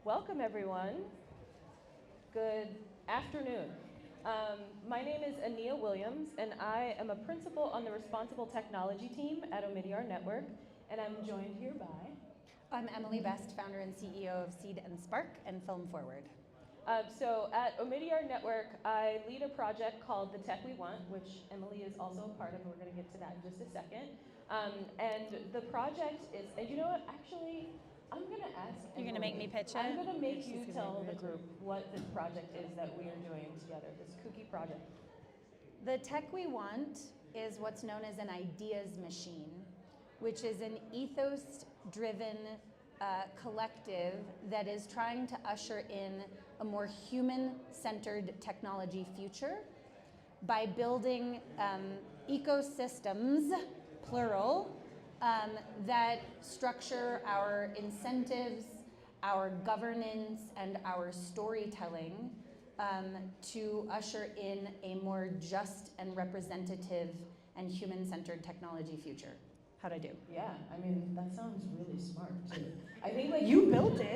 Welcome, everyone. Good afternoon. My name is Aniyia Williams, and I am a principal on the Responsible Technology team at Omidyar Network, and I'm joined here by... I'm Emily Best, founder and CEO of Seed&Spark and Film Forward. So at Omidyar Network, I lead a project called The Tech We Want, which Emily is also a part of, and we're going to get to that in just a second. And the project is, and you know what, actually, I'm going to ask Emily. You're going to make me pitch it? I'm going to make you tell the group what this project is that we are doing together, this kooky project. The Tech We Want is what's known as an ideas machine, which is an ethos-driven collective that is trying to usher in a more human-centered technology future by building ecosystems, plural, that structure our incentives, our governance, and our storytelling to usher in a more just and representative and human-centered technology future. How'd I do? Yeah, I mean, that sounds really smart, too. I think, like... You built it.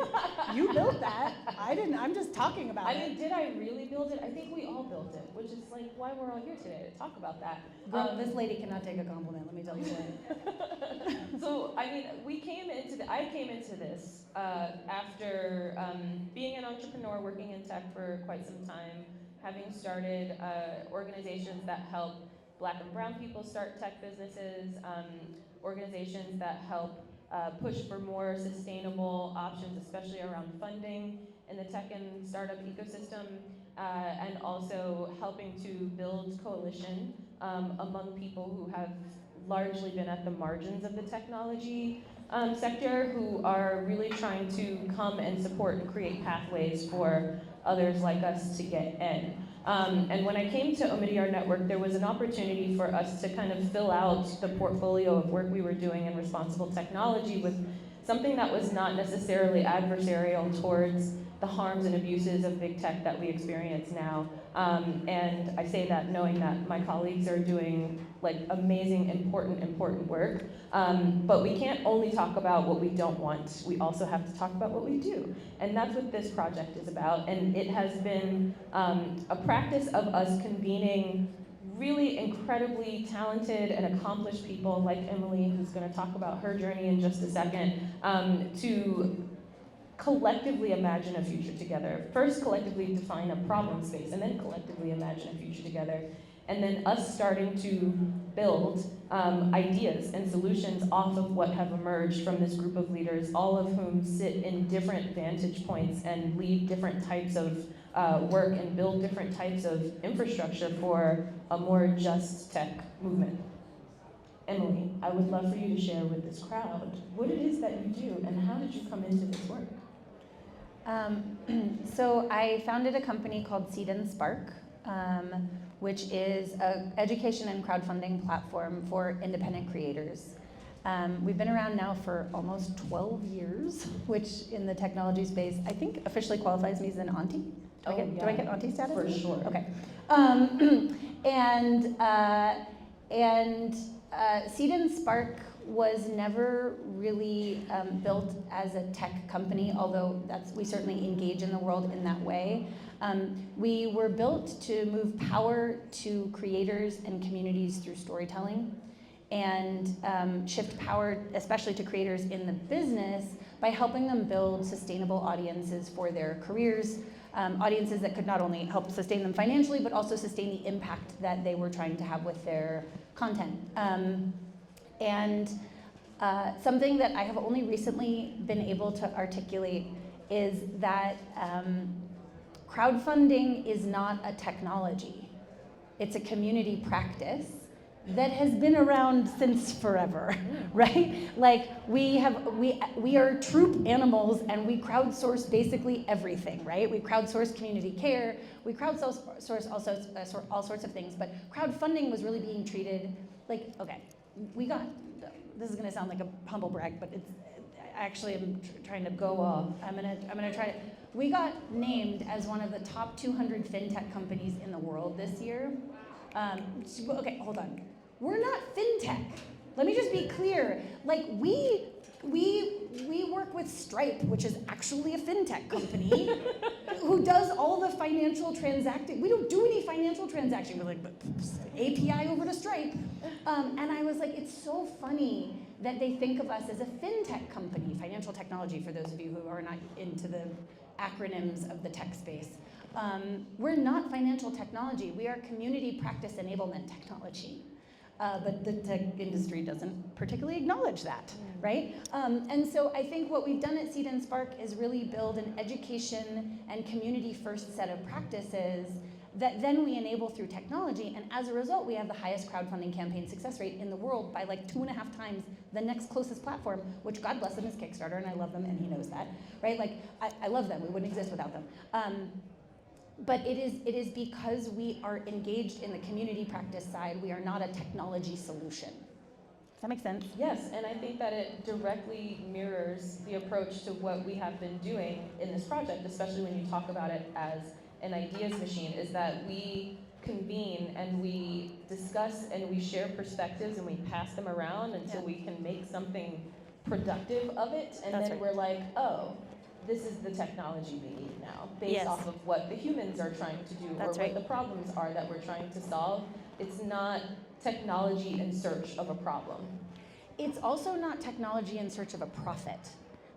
You built that. I didn't. I'm just talking about it. I mean, did I really build it? I think we all built it, which is, like, why we're all here today, to talk about that. This lady cannot take a compliment, let me tell you what. So, I mean, I came into this after being an entrepreneur, working in tech for quite some time, having started organizations that help Black and brown people start tech businesses, organizations that help push for more sustainable options, especially around funding in the tech and startup ecosystem, and also helping to build coalition among people who have largely been at the margins of the technology sector, who are really trying to come and support and create pathways for others like us to get in. And when I came to Omidyar Network, there was an opportunity for us to kind of fill out the portfolio of work we were doing in responsible technology with something that was not necessarily adversarial towards the harms and abuses of big tech that we experience now. And I say that knowing that my colleagues are doing like amazing, important work. But we can't only talk about what we don't want. We also have to talk about what we do. And that's what this project is about. And it has been a practice of us convening really incredibly talented and accomplished people like Emily, who's going to talk about her journey in just a second, to collectively imagine a future together. First, collectively define a problem space, and then collectively imagine a future together. And then us starting to build ideas and solutions off of what have emerged from this group of leaders, all of whom sit in different vantage points and lead different types of work and build different types of infrastructure for a more just tech movement. Emily, I would love for you to share with this crowd what it is that you do and how did you come into this work? So I founded a company called Seed&Spark, which is an education and crowdfunding platform for independent creators. We've been around now for almost 12 years, which in the technology space, I think officially qualifies me as an auntie. Do I get auntie status? For sure. Okay. Seed&Spark was never really built as a tech company, although we certainly engage in the world in that way. We were built to move power to creators and communities through storytelling and shift power, especially to creators in the business, by helping them build sustainable audiences for their careers, audiences that could not only help sustain them financially, but also sustain the impact that they were trying to have with their content. Something that I have only recently been able to articulate is that crowdfunding is not a technology. It's a community practice that has been around since forever, right? Like we are troop animals and we crowdsource basically everything, right? We crowdsource community care, we crowdsource all sorts of things, but crowdfunding was really being treated like, okay, this is gonna sound like a humble brag, but it's actually I'm trying to go off. I'm gonna try to. We got named as one of the top 200 fintech companies in the world this year. Okay, hold on. We're not fintech. Let me just be clear. Like we work work with Stripe, which is actually a fintech company, who does all the financial transacting. We don't do any financial transaction. We're like, API over to Stripe. And I was like, it's so funny that they think of us as a fintech company, financial technology, for those of you who are not into the acronyms of the tech space. We're not financial technology. We are community practice enablement technology. But the tech industry doesn't particularly acknowledge that, right? And so I think what we've done at Seed&Spark is really build an education and community-first set of practices that then we enable through technology, and as a result, we have the highest crowdfunding campaign success rate in the world by like 2.5 times the next closest platform, which God bless them is Kickstarter, and I love them, and he knows that, right? Like, I love them, we wouldn't exist without them. But it is because we are engaged in the community practice side, we are not a technology solution. Does that make sense? Yes, and I think that it directly mirrors the approach to what we have been doing in this project, especially when you talk about it as an ideas machine, is that we convene and we discuss and we share perspectives and we pass them around until we can make something productive of it, and then we're like, oh, this is the technology we need now, based off of what the humans are trying to do, or what the problems are that we're trying to solve. It's not technology in search of a problem. It's also not technology in search of a profit.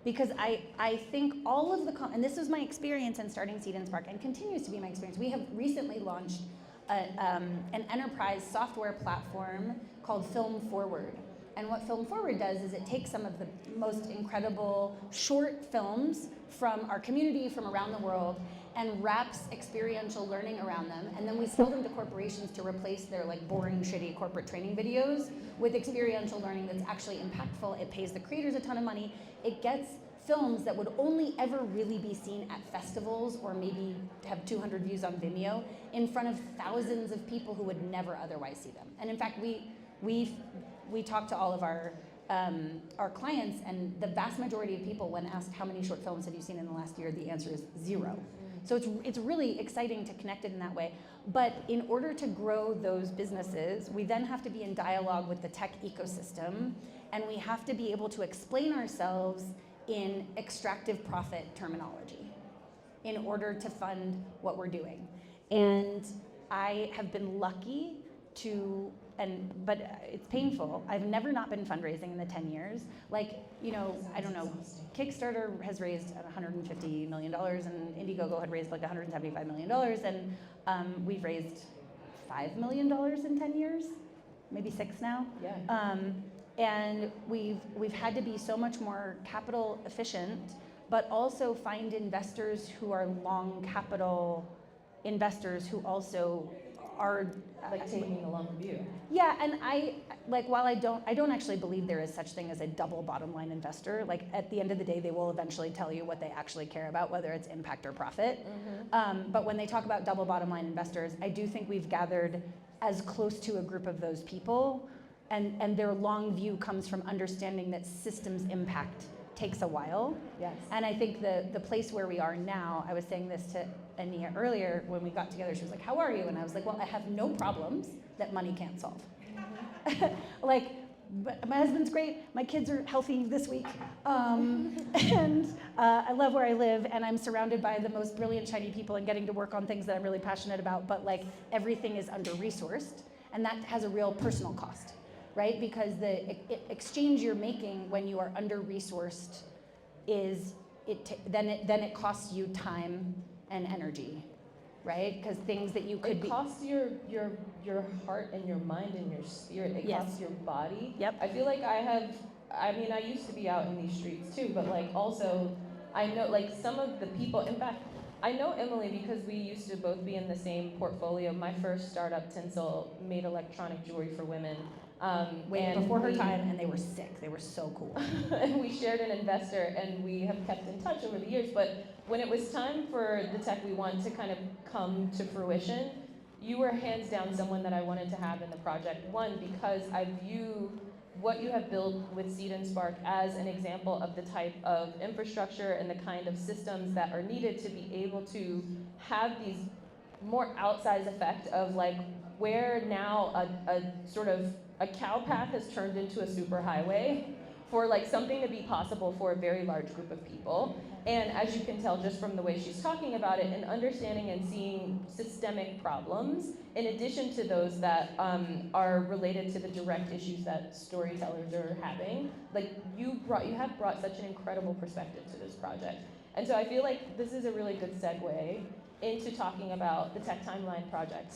Because I think all of the, and this was my experience in starting Seed&Spark, and continues to be my experience. We have recently launched an enterprise software platform called Film Forward. And what Film Forward does is it takes some of the most incredible short films from our community, from around the world, and wraps experiential learning around them. And then we sell them to corporations to replace their like boring, shitty corporate training videos with experiential learning that's actually impactful. It pays the creators a ton of money. It gets films that would only ever really be seen at festivals or maybe have 200 views on Vimeo in front of thousands of people who would never otherwise see them. And in fact, we talk to all of our clients, and the vast majority of people, when asked how many short films have you seen in the last year, the answer is 0. So it's really exciting to connect it in that way. But in order to grow those businesses, we then have to be in dialogue with the tech ecosystem, and we have to be able to explain ourselves in extractive profit terminology in order to fund what we're doing. And I have been lucky to, but it's painful. I've never not been fundraising in the 10 years. Like, you know, I don't know, Kickstarter has raised $150 million, and Indiegogo had raised like $175 million, and we've raised $5 million in 10 years, maybe 6 now. Yeah. And we've had to be so much more capital efficient, but also find investors who are long capital investors who also are like taking a long view. Yeah, and while I don't actually believe there is such thing as a double bottom line investor. Like at the end of the day, they will eventually tell you what they actually care about, whether it's impact or profit. Mm-hmm. But when they talk about double bottom line investors, I do think we've gathered as close to a group of those people, and their long view comes from understanding that systems impact takes a while. Yes. And I think the place where we are now, I was saying this to Aniyia earlier when we got together, she was like, how are you? And I was like, well, I have no problems that money can't solve. Mm-hmm. Like, my husband's great, my kids are healthy this week, and I love where I live, and I'm surrounded by the most brilliant, shiny people and getting to work on things that I'm really passionate about, but like everything is under-resourced, and that has a real personal cost. Right? Because the exchange you're making when you are under-resourced is then it costs you time and energy, right? Because things that you could it costs your heart and your mind and your spirit. It costs your body. Yep. I feel like I used to be out in these streets too, but like also I know like some of the people. In fact, I know Emily because we used to both be in the same portfolio. My first startup, Tinsel, made electronic jewelry for women. Before her time, and they were sick. They were so cool. And we shared an investor, and we have kept in touch over the years. But when it was time for the tech we want to kind of come to fruition, you were hands down someone that I wanted to have in the project. One, because I view what you have built with Seed&Spark as an example of the type of infrastructure and the kind of systems that are needed to be able to have these more outsized effect of like where now a sort of a cow path has turned into a super highway, for like something to be possible for a very large group of people. And as you can tell just from the way she's talking about it, and understanding and seeing systemic problems, in addition to those that are related to the direct issues that storytellers are having. Like you have brought such an incredible perspective to this project. And so I feel like this is a really good segue into talking about the Tech Timeline project.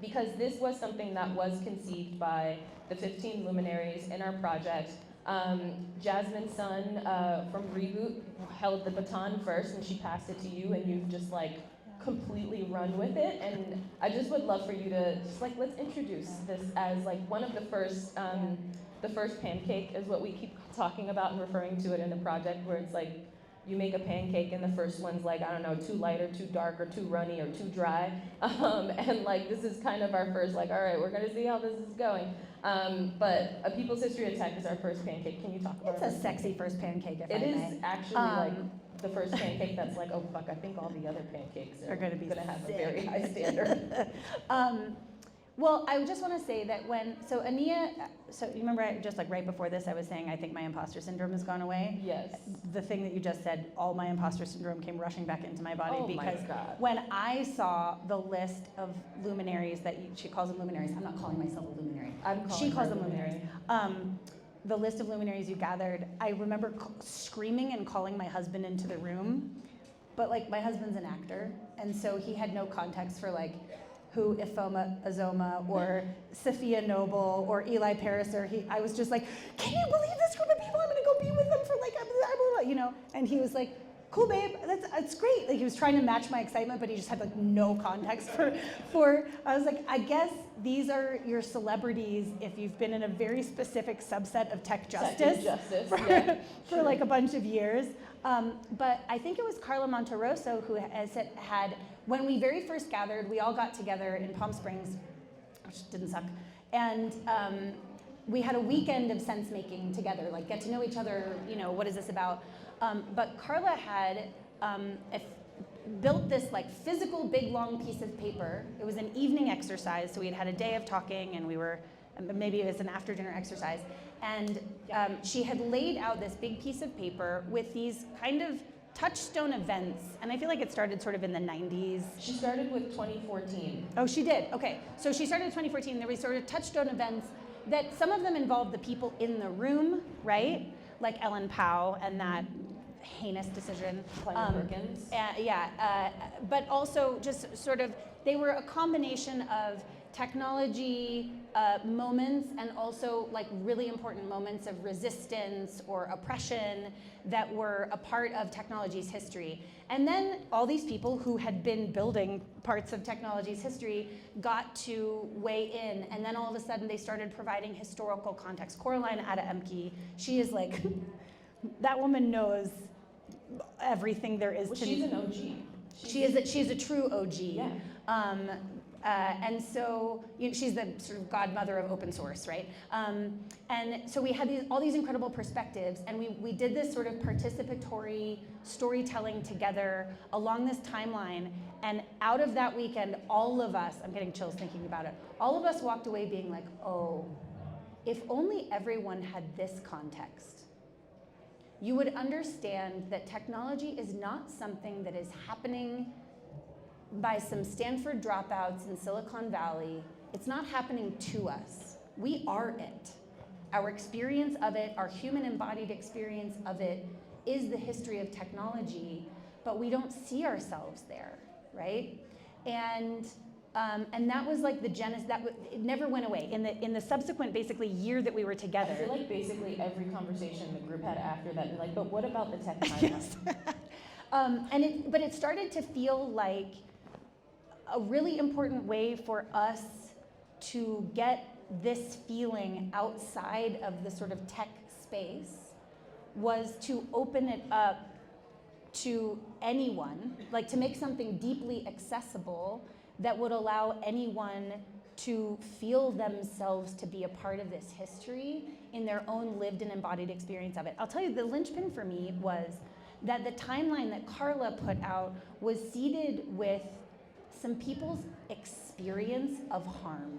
Because this was something that was conceived by the 15 luminaries in our project. Jasmine Sun from Reboot held the baton first, and she passed it to you, and you've just like completely run with it. And I just would love for you to just like, let's introduce this as like one of the first pancake is what we keep talking about and referring to it in the project, where it's like, you make a pancake and the first one's like, I don't know, too light or too dark or too runny or too dry. And like, this is kind of our first, like, all right, we're gonna see how this is going. But A People's History of Tech is our first pancake. Can you talk about it? It's a sexy first pancake, if I may. It is actually like the first pancake that's like, oh fuck, I think all the other pancakes are gonna have a very high standard. Well, I just want to say that so Aniyia, so you remember just like right before this I was saying I think my imposter syndrome has gone away? Yes. The thing that you just said, all my imposter syndrome came rushing back into my body because my God. When I saw the list of luminaries that she calls them luminaries, I'm not calling myself a luminary. She calls them luminaries. The list of luminaries you gathered, I remember screaming and calling my husband into the room, but like my husband's an actor, and so he had no context for like who Ifeoma Azoma or Sophia Noble or Eli Paris, I was just like, can you believe this group of people? I'm gonna go be with them for like, you know? And he was like, cool babe, that's great. Like he was trying to match my excitement, but he just had like no context for, I was like, I guess these are your celebrities if you've been in a very specific subset of tech justice, for like a bunch of years. But I think it was Carla Monterosso who had, when we very first gathered, we all got together in Palm Springs, which didn't suck, and we had a weekend of sense making together, like get to know each other, you know, what is this about? But Carla had built this like physical big long piece of paper. It was an evening exercise, so we had a day of talking, and maybe it was an after dinner exercise. And she had laid out this big piece of paper with these kind of touchstone events, and I feel like it started sort of in the 90s. She started with 2014. Oh, she did? Okay. So she started in 2014. There were sort of touchstone events that some of them involved the people in the room, right? Like Ellen Pao and that heinous decision. Perkins. But also just sort of, they were a combination of technology moments and also like really important moments of resistance or oppression that were a part of technology's history. And then all these people who had been building parts of technology's history got to weigh in, and then all of a sudden they started providing historical context. Coraline Ada-Emke, she is like, that woman knows everything there is to she's an OG. She's a true OG. Yeah. And so she's the sort of godmother of open source, right? And so we had all these incredible perspectives, and we did this sort of participatory storytelling together along this timeline. And out of that weekend, all of us, I'm getting chills thinking about it, all of us walked away being like, oh, if only everyone had this context, you would understand that technology is not something that is happening by some Stanford dropouts in Silicon Valley. It's not happening to us. We are it. Our experience of it, our human embodied experience of it, is the history of technology, but we don't see ourselves there, right? And that was like the genesis. It never went away. In the subsequent, basically, year that we were together. I feel like basically every conversation the group had after that, they're like, but what about the tech timeline? Yes. But it started to feel like a really important way for us to get this feeling outside of the sort of tech space was to open it up to anyone, like to make something deeply accessible that would allow anyone to feel themselves to be a part of this history in their own lived and embodied experience of it. I'll tell you, the linchpin for me was that the timeline that Carla put out was seeded with some people's experience of harm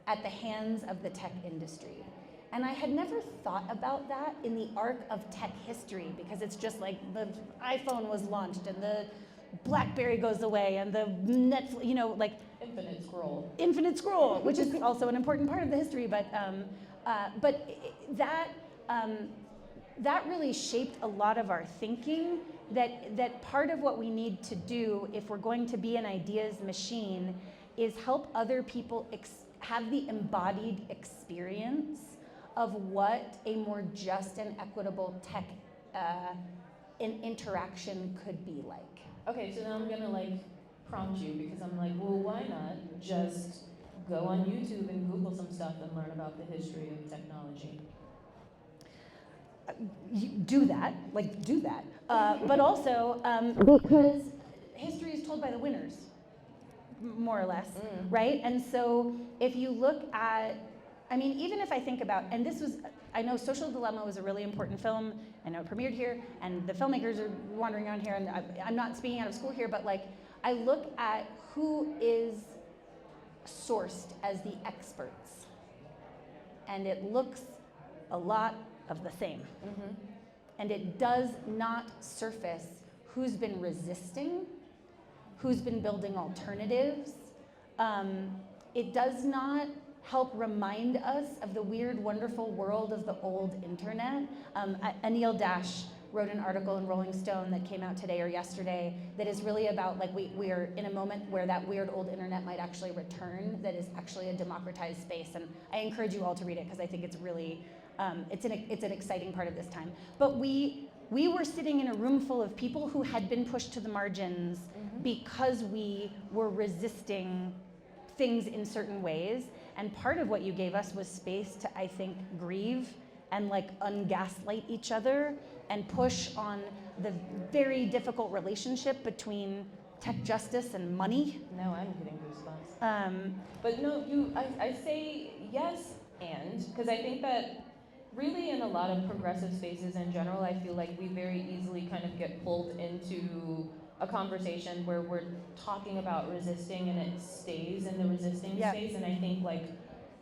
at the hands of the tech industry. And I had never thought about that in the arc of tech history, because it's just like the iPhone was launched and the BlackBerry goes away and the Netflix, you know, like infinite scroll, which is also an important part of the history, but that really shaped a lot of our thinking, that part of what we need to do if we're going to be an ideas machine is help other people have the embodied experience of what a more just and equitable tech interaction could be like. Okay, so now I'm gonna like prompt you, because I'm like, well, why not just go on YouTube and Google some stuff and learn about the history of technology? You do that, but also because history is told by the winners, more or less, right? And so if you look at, I mean, even if I think about, and this was, I know Social Dilemma was a really important film, I know it premiered here, and the filmmakers are wandering around here, and I'm not speaking out of school here, but like, I look at who is sourced as the experts, and it looks a lot of the same. And it does not surface who's been resisting, who's been building alternatives. It does not help remind us of the weird, wonderful world of the old internet. Anil Dash wrote an article in Rolling Stone that came out today or yesterday that is really about, like, we are in a moment where that weird old internet might actually return, that is actually a democratized space. And I encourage you all to read it, because I think it's really, it's an exciting part of this time. But we were sitting in a room full of people who had been pushed to the margins because we were resisting things in certain ways. And part of what you gave us was space to, I think, grieve and like ungaslight each other and push on the very difficult relationship between tech justice and money. No, I'm getting goosebumps. But no, I say yes, and, because I think that really in a lot of progressive spaces in general, I feel like we very easily kind of get pulled into a conversation where we're talking about resisting and it stays in the resisting space. And I think, like,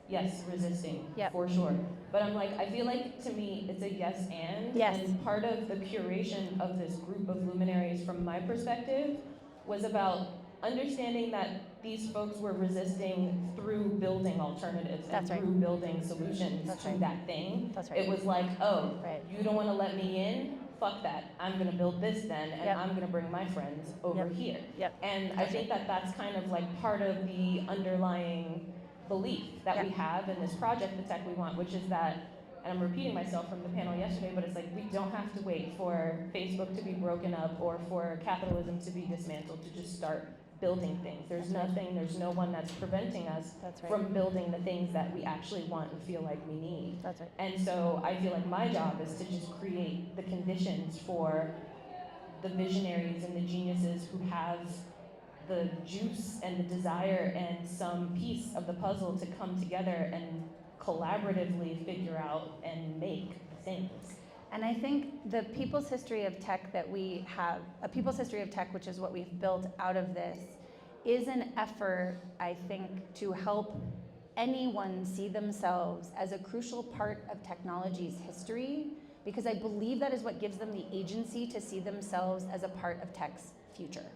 yes, resisting, for sure. But I'm like, I feel like, to me, it's a yes and. Yes. And part of the curation of this group of luminaries, from my perspective, was about understanding that these folks were resisting through building alternatives and through building solutions to that thing. It was like, oh, you don't want to let me in? Fuck that. I'm going to build this then, and I'm going to bring my friends over here. And I think that that's kind of like part of the underlying belief that we have in this project, the tech we want, which is that, and I'm repeating myself from the panel yesterday, but it's like, we don't have to wait for Facebook to be broken up or for capitalism to be dismantled to just start building things. There's nothing, there's no one that's preventing us from building the things that we actually want and feel like we need. And so I feel like my job is to just create the conditions for the visionaries and the geniuses who have the juice and the desire and some piece of the puzzle to come together and collaboratively figure out and make things. And I think the people's history of tech that we have, a people's history of tech, which is what we've built out of this, is an effort, I think, to help anyone see themselves as a crucial part of technology's history, because I believe that is what gives them the agency to see themselves as a part of tech's future.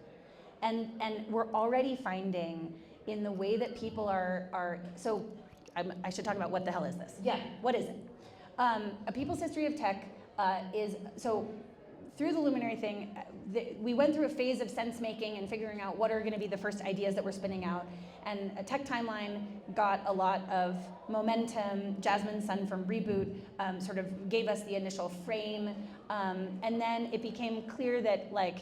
And we're already finding in the way that people are so I should talk about what the hell is this? What is it? A people's history of tech is, so through the Luminary thing, we went through a phase of sense making and figuring out what are going to be the first ideas that we're spinning out. And a tech timeline got a lot of momentum. Jasmine Sun from Reboot sort of gave us the initial frame. And then it became clear that like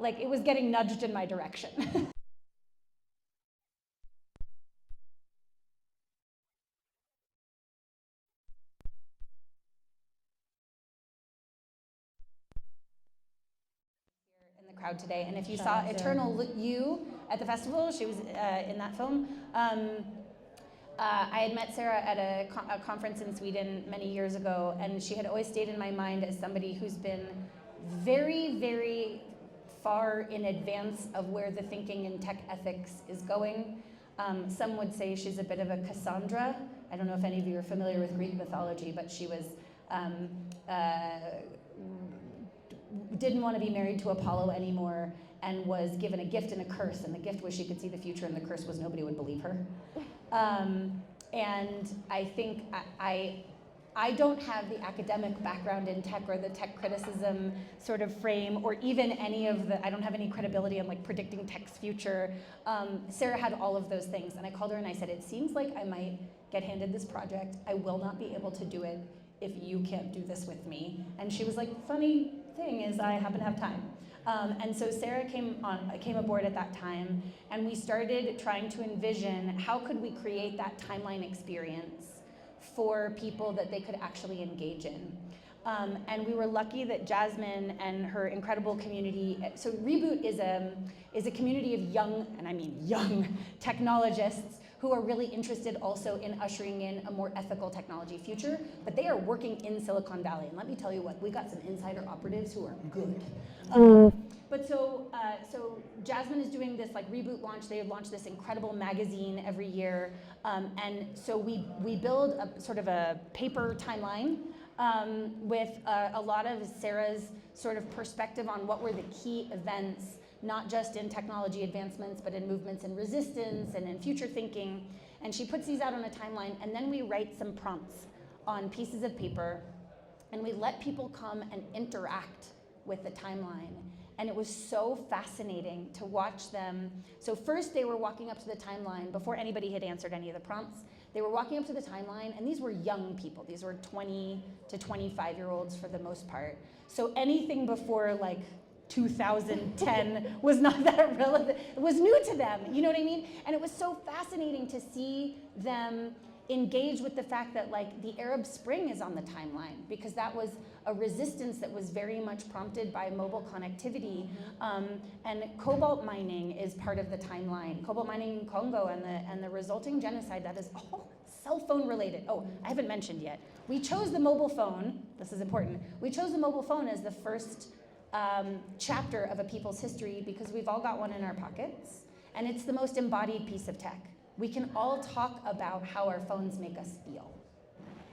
it was getting nudged in my direction. Crowd today, and if you saw Eternal You at the festival, she was in that film. I had met Sarah at a conference in Sweden many years ago, and she had always stayed in my mind as somebody who's been very, very far in advance of where the thinking in tech ethics is going. Some would say she's a bit of a Cassandra I don't know if any of you are familiar with Greek mythology, but she was didn't want to be married to Apollo anymore and was given a gift and a curse, and the gift was she could see the future, and the curse was nobody would believe her. And I think I don't have the academic background in tech or the tech criticism sort of frame, or even any of the, I don't have any credibility in like predicting tech's future. Sarah had all of those things, and I called her and I said, it seems like I might get handed this project. I will not be able to do it if you can't do this with me. And she was like, funny thing is I happen to have time. And so Sarah came aboard at that time, and we started trying to envision how could we create that timeline experience for people that they could actually engage in. And we were lucky that Jasmine and her incredible community, so Reboot is a community of young, and I mean young, technologists who are really interested also in ushering in a more ethical technology future, but they are working in Silicon Valley. And let me tell you what, we got some insider operatives who are good. But so Jasmine is doing this like Reboot launch. They launch this incredible magazine every year. And so we build a sort of a paper timeline with a lot of Sarah's sort of perspective on what were the key events, not just in technology advancements, but in movements in resistance and in future thinking. And she puts these out on a timeline, and then we write some prompts on pieces of paper, and we let people come and interact with the timeline. And it was so fascinating to watch them. So first they were walking up to the timeline before anybody had answered any of the prompts. They were walking up to the timeline, and these were young people. These were 20 to 25-year-olds for the most part. So anything before like 2010 was not that relevant. It was new to them, you know what I mean? And it was so fascinating to see them engage with the fact that like the Arab Spring is on the timeline, because that was a resistance that was very much prompted by mobile connectivity. And cobalt mining is part of the timeline. Cobalt mining in Congo and the resulting genocide, that is all cell phone related. Oh, I haven't mentioned yet. We chose the mobile phone, this is important. We chose the mobile phone as the first chapter of a people's history because we've all got one in our pockets, and it's the most embodied piece of tech. We can all talk about how our phones make us feel.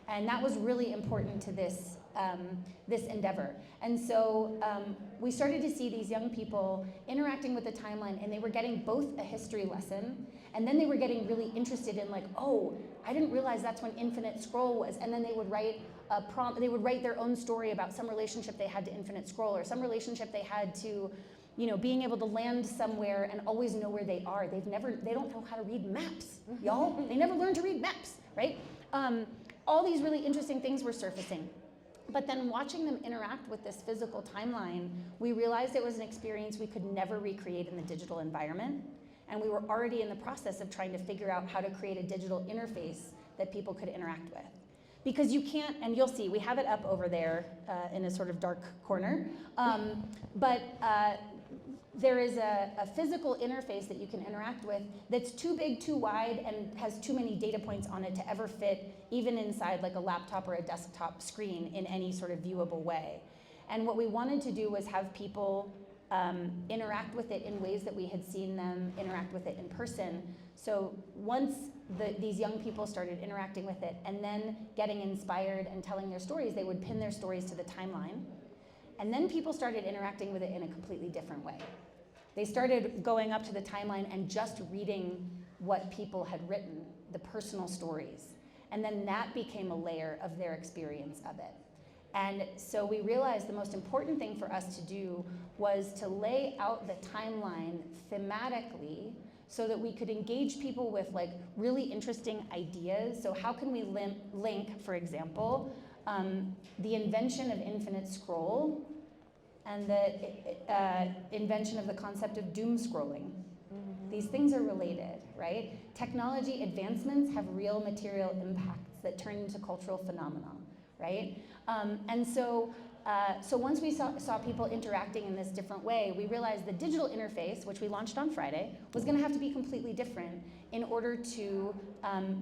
And that was really important to this endeavor. And so we started to see these young people interacting with the timeline, and they were getting both a history lesson, and then they were getting really interested in like, oh, I didn't realize that's when infinite scroll was. And then they would write a prompt, they would write their own story about some relationship they had to infinite scroll, or some relationship they had to, you know, being able to land somewhere and always know where they are. They don't know how to read maps, y'all. They never learned to read maps, right? All these really interesting things were surfacing. But then watching them interact with this physical timeline, we realized it was an experience we could never recreate in the digital environment. And we were already in the process of trying to figure out how to create a digital interface that people could interact with. Because you can't, and you'll see, we have it up over there in a sort of dark corner, but there is a physical interface that you can interact with that's too big, too wide, and has too many data points on it to ever fit even inside like a laptop or a desktop screen in any sort of viewable way. And what we wanted to do was have people interact with it in ways that we had seen them interact with it in person. So once these young people started interacting with it and then getting inspired and telling their stories, they would pin their stories to the timeline. And then people started interacting with it in a completely different way. They started going up to the timeline and just reading what people had written, the personal stories. And then that became a layer of their experience of it. And so we realized the most important thing for us to do was to lay out the timeline thematically so that we could engage people with like really interesting ideas. So how can we link, for example, the invention of infinite scroll and the invention of the concept of doom scrolling. These things are related, right? Technology advancements have real material impacts that turn into cultural phenomena, right? And so once we saw people interacting in this different way, we realized the digital interface, which we launched on Friday, was gonna have to be completely different in order to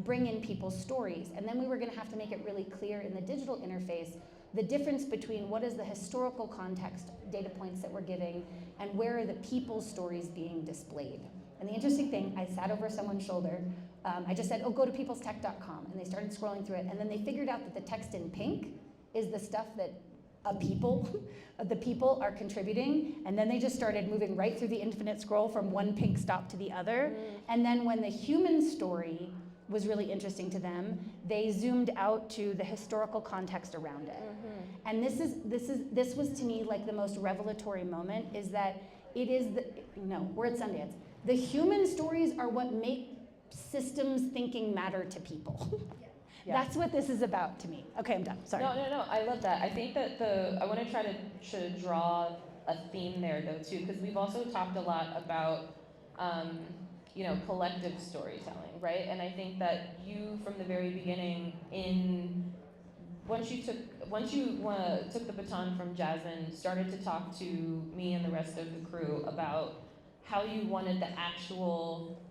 bring in people's stories. And then we were gonna have to make it really clear in the digital interface the difference between what is the historical context data points that we're giving and where are the people's stories being displayed. And the interesting thing, I sat over someone's shoulder I just said, oh, go to peoplestech.com, and they started scrolling through it, and then they figured out that the text in pink is the stuff that the people are contributing, and then they just started moving right through the infinite scroll from one pink stop to the other. And then when the human story was really interesting to them, they zoomed out to the historical context around it. And this was to me like the most revelatory moment, is that it is we're at Sundance. The human stories are what make systems thinking matter to people. Yeah. That's what this is about to me. Okay, I'm done. Sorry. No. I love that. I think that I want to try to draw a theme there though too, because we've also talked a lot about collective storytelling, right? And I think that you, from the very beginning, once you took the baton from Jasmine, started to talk to me and the rest of the crew about how you wanted the actual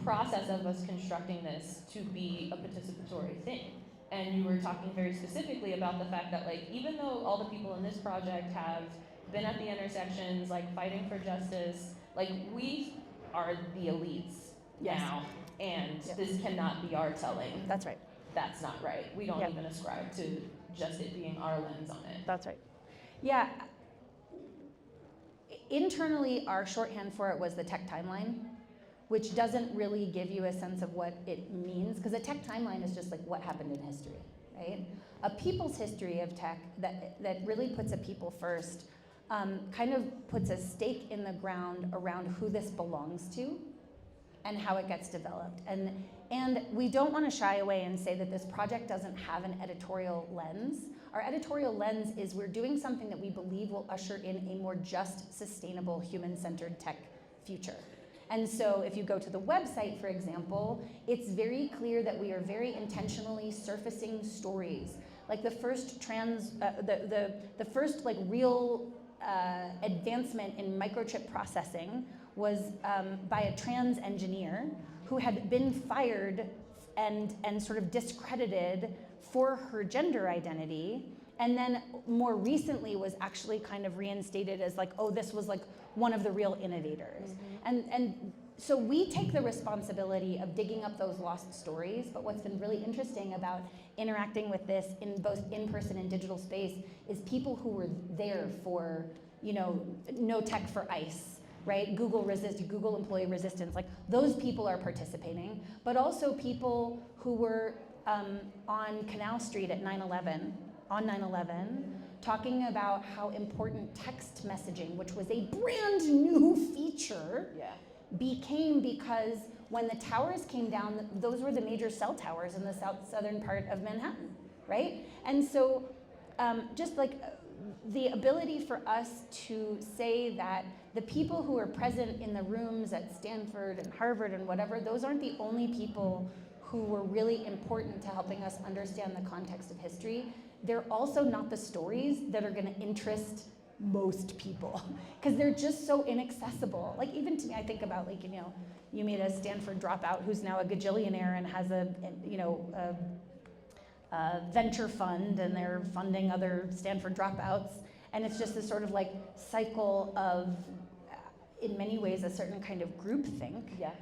process of us constructing this to be a participatory thing. And you were talking very specifically about the fact that, like, even though all the people in this project have been at the intersections, like, fighting for justice, like, we are the elites now, and this cannot be our telling. That's right. That's not right. We don't even ascribe to just it being our lens on it. That's right. Yeah. Internally, our shorthand for it was the tech timeline, which doesn't really give you a sense of what it means, because a tech timeline is just like what happened in history, right? A people's history of tech that really puts a people first, kind of puts a stake in the ground around who this belongs to and how it gets developed. And we don't want to shy away and say that this project doesn't have an editorial lens. Our editorial lens is we're doing something that we believe will usher in a more just, sustainable, human-centered tech future. And so if you go to the website, for example, it's very clear that we are very intentionally surfacing stories. Like the first the first like real advancement in microchip processing was by a trans engineer who had been fired and sort of discredited for her gender identity, and then more recently was actually kind of reinstated as like, oh, this was like one of the real innovators. And so we take the responsibility of digging up those lost stories, but what's been really interesting about interacting with this in both in-person and digital space is people who were there for, no tech for ICE, right? Google employee resistance, like those people are participating, but also people who were on Canal Street at 9/11, on 9/11, talking about how important text messaging, which was a brand new feature, became, because when the towers came down, those were the major cell towers in the southern part of Manhattan, right? And so just like the ability for us to say that the people who are present in the rooms at Stanford and Harvard and whatever, those aren't the only people who were really important to helping us understand the context of history. They're also not the stories that are going to interest most people, because they're just so inaccessible. Like even to me, I think about like, you meet a Stanford dropout who's now a gajillionaire and has a venture fund, and they're funding other Stanford dropouts, and it's just this sort of like cycle of, in many ways, a certain kind of groupthink. Yeah.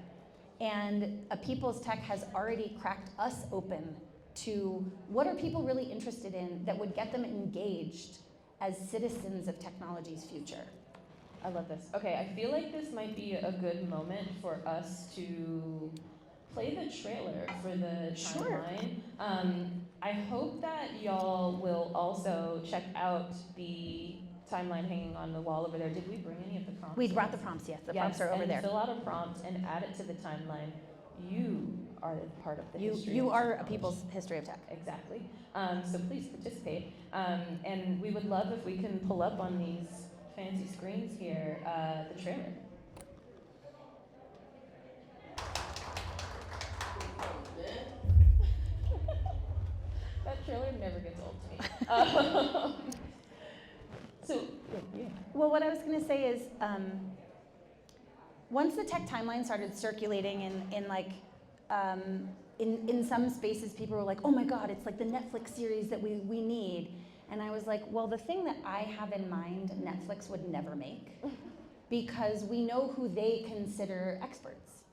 And a people's tech has already cracked us open to what are people really interested in that would get them engaged as citizens of technology's future. I love this. Okay, I feel like this might be a good moment for us to play the trailer for the timeline. Sure. I hope that y'all will also check out the timeline hanging on the wall over there. Did we bring any of the prompts? We brought the prompts, yes. The prompts are over there. Fill out a prompt and add it to the timeline. You are part of the history. You are a people's history of tech. Exactly. So please participate. And we would love if we can pull up on these fancy screens here the trailer. That trailer never gets old to me. Well, what I was going to say is, once the tech timeline started circulating in some spaces, people were like, oh my God, it's like the Netflix series that we need. And I was like, well, the thing that I have in mind, Netflix would never make, because we know who they consider experts,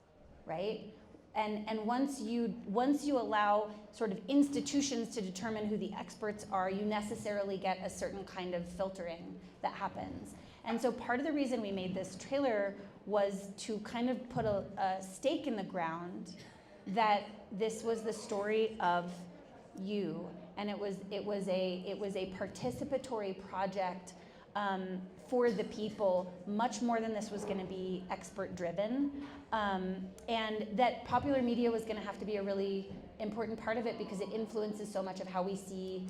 right? And once you allow sort of institutions to determine who the experts are, you necessarily get a certain kind of filtering that happens. And so part of the reason we made this trailer was to kind of put a stake in the ground that this was the story of you, and it was a participatory project for the people, much more than this was going to be expert driven, and that popular media was going to have to be a really important part of it because it influences so much of how we see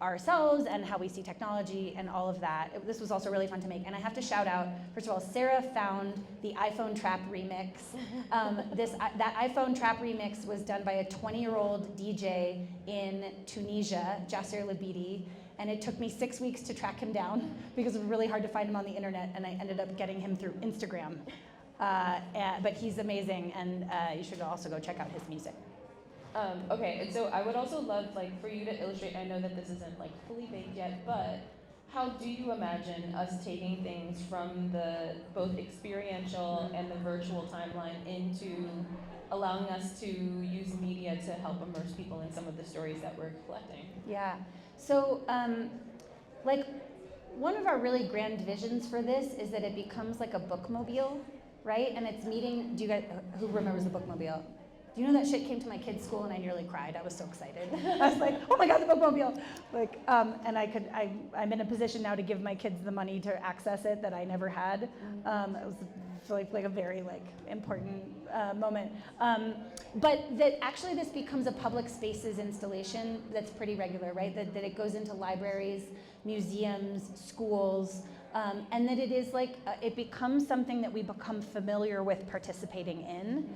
ourselves and how we see technology and all of that. This was also really fun to make, and I have to shout out, first of all, Sarah found the iPhone Trap remix. That iPhone Trap remix was done by a 20-year-old DJ in Tunisia, Jasser Labidi, and it took me 6 weeks to track him down because it was really hard to find him on the internet, and I ended up getting him through Instagram. But he's amazing, and you should also go check out his music. Okay, and so I would also love for you to illustrate, I know that this isn't fully baked yet, but how do you imagine us taking things from the both experiential and the virtual timeline into allowing us to use media to help immerse people in some of the stories that we're collecting? Yeah, so one of our really grand visions for this is that it becomes like a bookmobile, right? And it's meeting, do you guys, who remembers the bookmobile? Do you know that shit came to my kids' school and I nearly cried? I was so excited. I was like, oh my God, the bookmobile. And I'm in a position now to give my kids the money to access it that I never had. It was like a very important moment. But that actually this becomes a public spaces installation that's pretty regular, right? That it goes into libraries, museums, schools, and that it is it becomes something that we become familiar with participating in.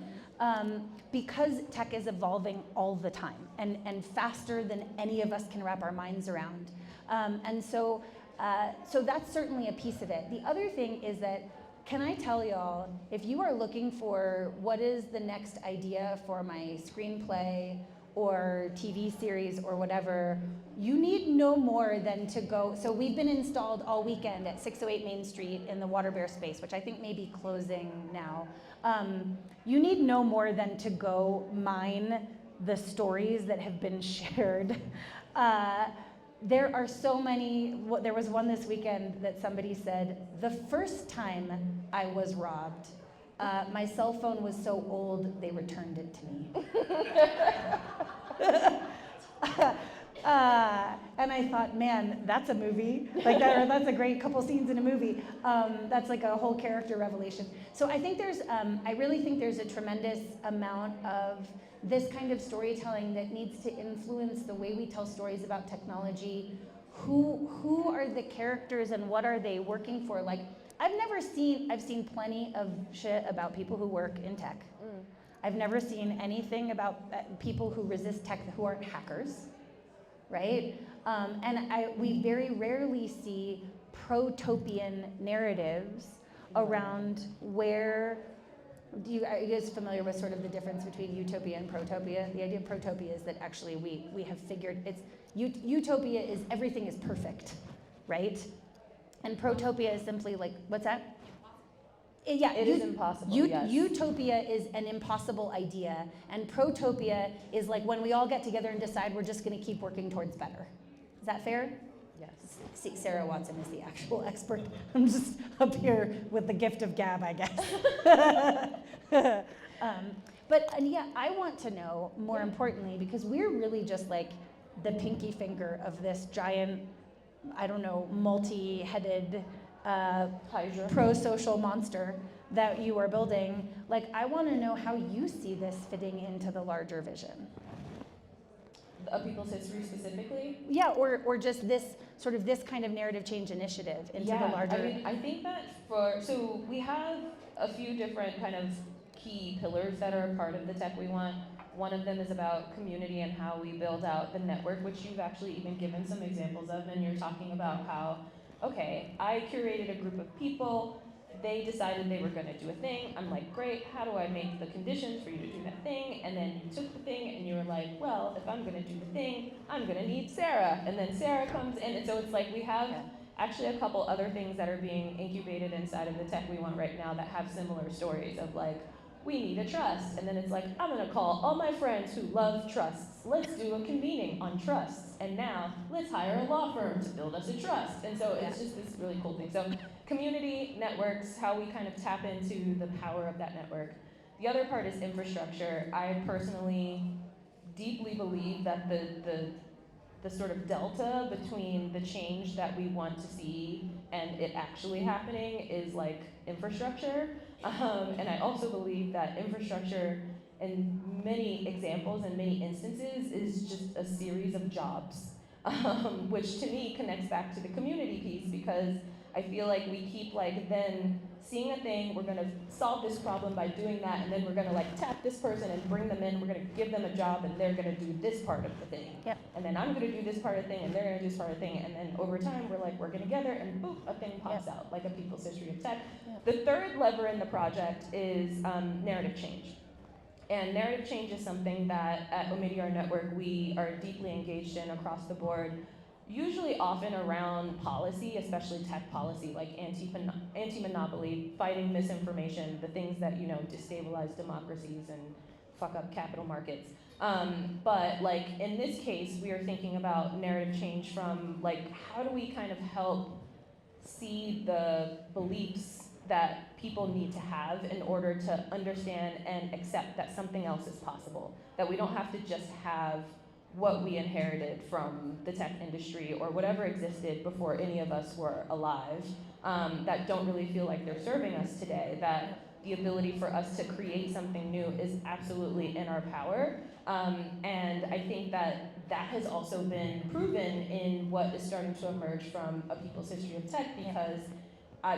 Because tech is evolving all the time and faster than any of us can wrap our minds around. And so that's certainly a piece of it. The other thing is that, can I tell y'all, if you are looking for what is the next idea for my screenplay or TV series or whatever, you need no more than to go. So we've been installed all weekend at 608 Main Street in the Water Bear space, which I think may be closing now. You need no more than to go mine the stories that have been shared. There are so many. There was one this weekend that somebody said, the first time I was robbed, my cell phone was so old they returned it to me. And I thought, man, that's a movie. Or that's a great couple scenes in a movie. That's like a whole character revelation. So I think I really think there's a tremendous amount of this kind of storytelling that needs to influence the way we tell stories about technology. Who are the characters and what are they working for? I've seen plenty of shit about people who work in tech. I've never seen anything about people who resist tech who aren't hackers. Right? We very rarely see protopian narratives around where, are you guys familiar with sort of the difference between utopia and protopia? The idea of protopia is that actually we have figured, utopia is everything is perfect, right? And protopia is simply what's that? Yeah, it is impossible, yes. Utopia is an impossible idea, and protopia is when we all get together and decide we're just going to keep working towards better. Is that fair? Yes. See, Sarah Watson is the actual expert. I'm just up here with the gift of gab, I guess. But Aniyia, I want to know, more importantly, because we're really just the pinky finger of this giant, I don't know, multi-headed pro-social monster that you are building. I want to know how you see this fitting into the larger vision. Of people's history specifically? Yeah, or just this kind of narrative change initiative into the larger. I think that so we have a few different kind of key pillars that are a part of the tech we want. One of them is about community and how we build out the network, which you've actually even given some examples of, and you're talking about how, okay, I curated a group of people, they decided they were going to do a thing. I'm like, great, how do I make the conditions for you to do that thing? And then you took the thing and you were like, well, if I'm going to do the thing, I'm going to need Sarah. And then Sarah comes in, and so it's we have actually a couple other things that are being incubated inside of the tech we want right now that have similar stories of we need a trust. And then it's like, I'm gonna call all my friends who love trusts. Let's do a convening on trusts. And now let's hire a law firm to build us a trust. And so it's just this really cool thing. So community networks, how we kind of tap into the power of that network. The other part is infrastructure. I personally deeply believe that the sort of delta between the change that we want to see and it actually happening is like infrastructure. And I also believe that infrastructure in many examples and many instances is just a series of jobs, which to me connects back to the community piece, because I feel like we keep like then seeing a thing, we're gonna solve this problem by doing that, and then we're gonna like tap this person and bring them in, we're gonna give them a job and they're gonna do this part of the thing. Yep. And then I'm gonna do this part of the thing and they're gonna do this part of the thing, and then over time we're like working together and boop, a thing pops out, like a people's history of tech. The third lever in the project is narrative change. And narrative change is something that at Omidyar Network we are deeply engaged in across the board, usually often around policy, especially tech policy, like anti-monopoly, fighting misinformation, the things that, you know, destabilize democracies and fuck up capital markets. But like in this case, we are thinking about narrative change from like, how do we kind of help see the beliefs that people need to have in order to understand and accept that something else is possible, that we don't have to just have what we inherited from the tech industry or whatever existed before any of us were alive, that don't really feel like they're serving us today, that the ability for us to create something new is absolutely in our power. And I think that that has also been proven in what is starting to emerge from A People's History of Tech, because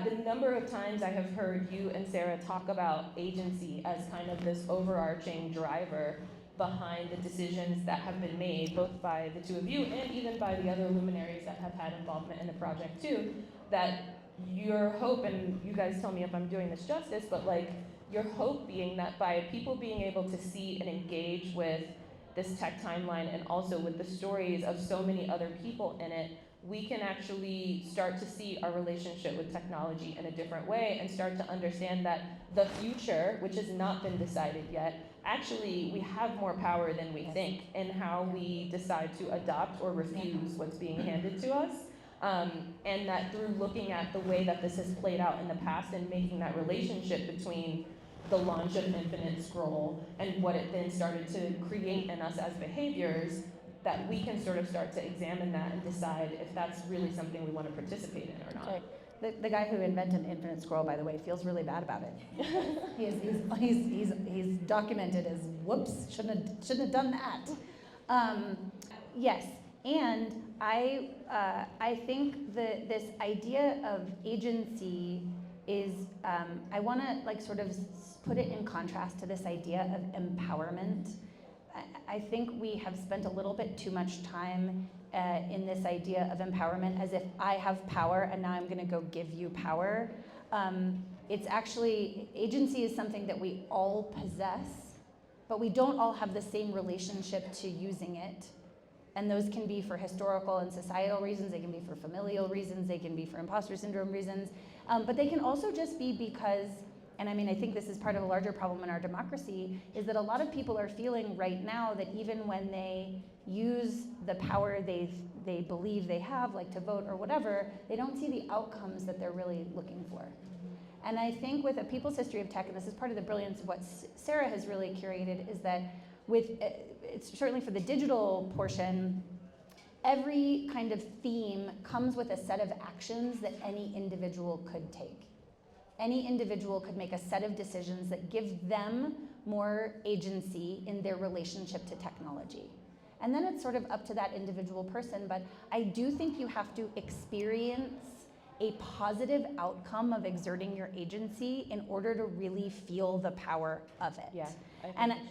the number of times I have heard you and Sarah talk about agency as kind of this overarching driver behind the decisions that have been made, both by the two of you and even by the other luminaries that have had involvement in the project too, that your hope, and you guys tell me if I'm doing this justice, but like your hope being that by people being able to see and engage with this tech timeline and also with the stories of so many other people in it, we can actually start to see our relationship with technology in a different way and start to understand that the future, which has not been decided yet, actually we have more power than we think in how we decide to adopt or refuse what's being handed to us. And that through looking at the way that this has played out in the past and making that relationship between the launch of Infinite Scroll and what it then started to create in us as behaviors, that we can sort of start to examine that and decide if that's really something we want to participate in or not. Okay. The guy who invented Infinite Scroll, by the way, feels really bad about it. He's documented as whoops, shouldn't have done that. Yes, and I think this idea of agency is I want to like sort of put it in contrast to this idea of empowerment. I think we have spent a little bit too much time in this idea of empowerment as if I have power and now I'm going to go give you power. It's actually, agency is something that we all possess, but we don't all have the same relationship to using it. And those can be for historical and societal reasons, they can be for familial reasons, they can be for imposter syndrome reasons, but they can also just be because, and I mean, I think this is part of a larger problem in our democracy, is that a lot of people are feeling right now that even when they use the power they believe they have, like to vote or whatever, they don't see the outcomes that they're really looking for. And I think with A People's History of Tech, and this is part of the brilliance of what Sarah has really curated, is that with, it's certainly for the digital portion, every kind of theme comes with a set of actions that any individual could take. Any individual could make a set of decisions that give them more agency in their relationship to technology. And then it's sort of up to that individual person, but I do think you have to experience a positive outcome of exerting your agency in order to really feel the power of it. Yeah,